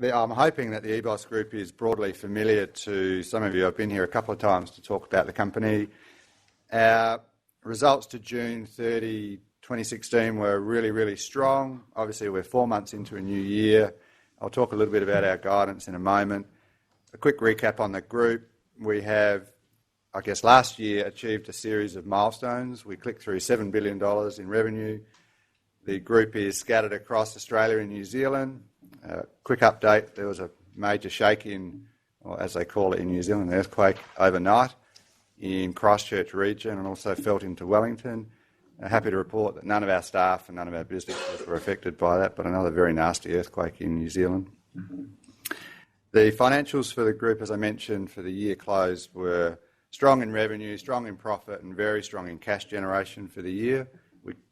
I'm hoping that the EBOS Group is broadly familiar to some of you. I've been here a couple of times to talk about the company. Our results to June 30, 2016 were really, really strong. Obviously, we're 4 months into a new year. I'll talk a little bit about our guidance in a moment. A quick recap on the group. We have, I guess, last year achieved a series of milestones. We clicked through $7 billion in revenue. The group is scattered across Australia and New Zealand. Quick update, there was a major shake in, or as they call it in New Zealand, an earthquake overnight in Christchurch region and also felt into Wellington. Happy to report that none of our staff and none of our businesses were affected by that, but another very nasty earthquake in New Zealand. The financials for the group, as I mentioned, for the year closed were strong in revenue, strong in profit and very strong in cash generation for the year.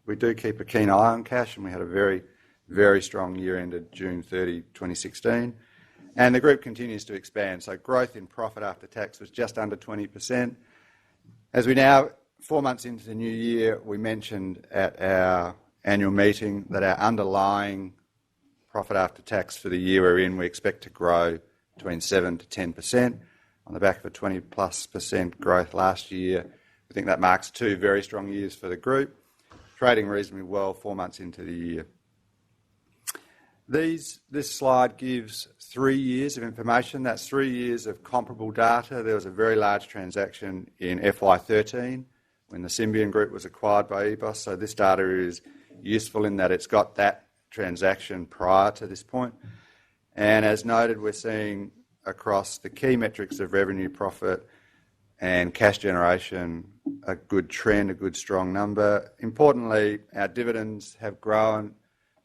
We do keep a keen eye on cash and we had a very, very strong year ended June 30, 2016. And the group continues to expand. So growth in profit after tax was just under 20%. As we now, 4 months into the new year, we mentioned at our annual meeting that our underlying profit after tax for the year we're in, we expect to grow between 7 to 10% on the back of a 20+% growth last year. We think that marks 2 very strong years for the group, trading reasonably well 4 months into the year. This slide gives 3 years of information. That's 3 years of comparable data. There was a very large transaction in FY13 when the Symbion Group was acquired by EBOS. So this data is useful in that it's got that transaction prior to this point. And as noted, we're seeing across the key metrics of revenue, profit and cash generation a good trend, a good strong number. Importantly, our dividends have grown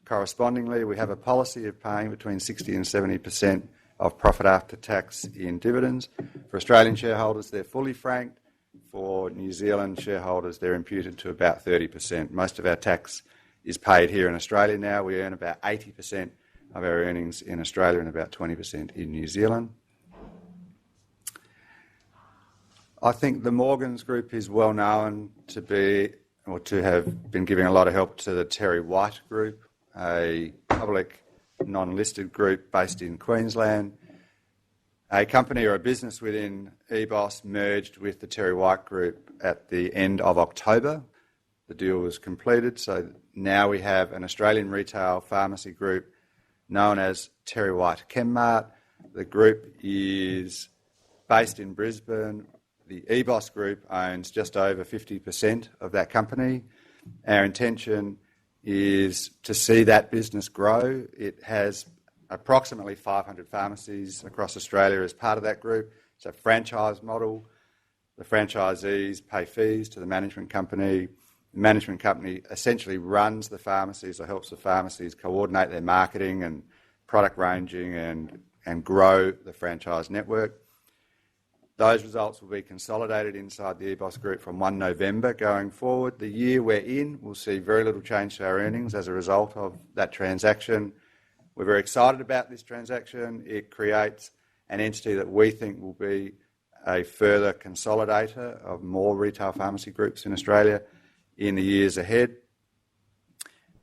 correspondingly. We have a policy of paying between 60 and 70% of profit after tax in dividends. For Australian shareholders, they're fully franked. For New Zealand shareholders, they're imputed to about 30%. Most of our tax is paid here in Australia now. We earn about 80% of our earnings in Australia and about 20% in New Zealand. I think the Morgans Group is well known to be, or to have been giving a lot of help to the Terry White Group, a public non-listed group based in Queensland. A company or a business within EBOS merged with the Terry White Group at the end of October. The deal was completed, so now we have an Australian retail pharmacy group known as Terry White Chemmart. The group is based in Brisbane. The EBOS Group owns just over 50% of that company. Our intention is to see that business grow. It has approximately 500 pharmacies across Australia as part of that group. It's a franchise model. The franchisees pay fees to the management company. The management company essentially runs the pharmacies or helps the pharmacies coordinate their marketing and product ranging and grow the franchise network. Those results will be consolidated inside the EBOS Group from 1 November going forward. The year we're in, we'll see very little change to our earnings as a result of that transaction. We're very excited about this transaction. It creates an entity that we think will be a further consolidator of more retail pharmacy groups in Australia in the years ahead.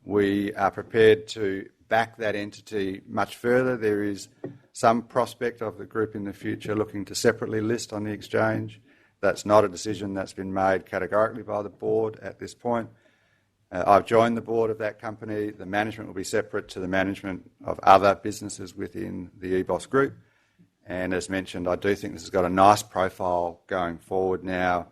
We are prepared to back that entity much further. There is some prospect of the group in the future looking to separately list on the exchange. That's not a decision that's been made categorically by the board at this point. I've joined the board of that company. The management will be separate to the management of other businesses within the EBOS Group. And as mentioned, I do think this has got a nice profile going forward now.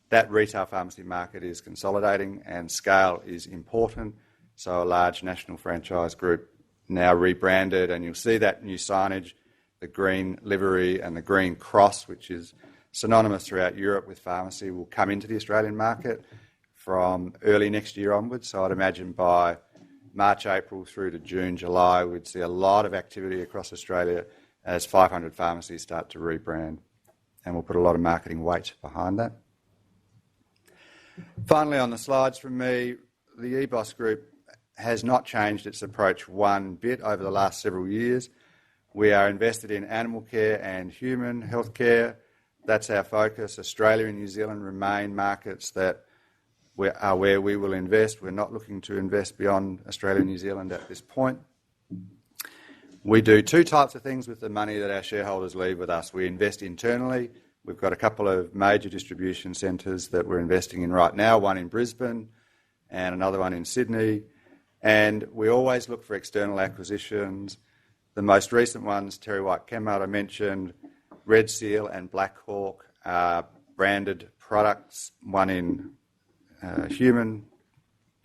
That retail pharmacy market is consolidating and scale is important. So a large national franchise group now rebranded, and you'll see that new signage, the green livery and the green cross, which is synonymous throughout Europe with pharmacy, will come into the Australian market from early next year onwards. So I'd imagine by March, April through to June, July, we'd see a lot of activity across Australia as 500 pharmacies start to rebrand. And we'll put a lot of marketing weight behind that. Finally, on the slides from me, the EBOS Group has not changed its approach one bit over the last several years. We are invested in animal care and human health care. That's our focus. Australia and New Zealand remain markets that are where we will invest. We're not looking to invest beyond Australia and New Zealand at this point. We do two types of things with the money that our shareholders leave with us. We invest internally. We've got a couple of major distribution centres that we're investing in right now, one in Brisbane and another one in Sydney. And we always look for external acquisitions. The most recent ones, Terry White Chemmart I mentioned, Red Seal and Black Hawk are branded products, one in human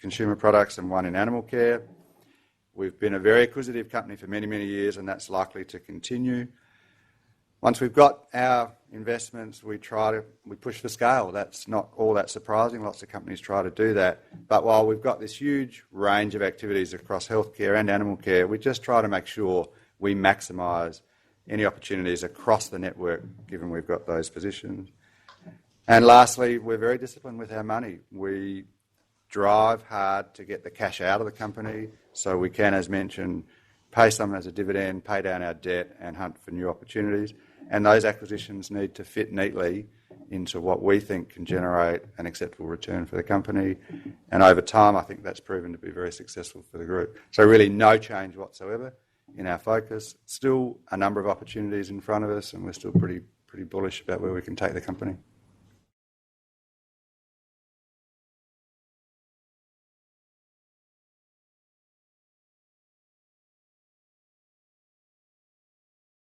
consumer products and one in animal care. We've been a very acquisitive company for many, many years, and that's likely to continue. Once we've got our investments, we push for scale. That's not all that surprising. Lots of companies try to do that. But while we've got this huge range of activities across healthcare and animal care, we just try to make sure we maximise any opportunities across the network, given we've got those positions. And lastly, we're very disciplined with our money. We drive hard to get the cash out of the company so we can, as mentioned, pay some as a dividend, pay down our debt and hunt for new opportunities. And those acquisitions need to fit neatly into what we think can generate an acceptable return for the company. And over time, I think that's proven to be very successful for the group. So really no change whatsoever in our focus. Still a number of opportunities in front of us, and we're still pretty bullish about where we can take the company.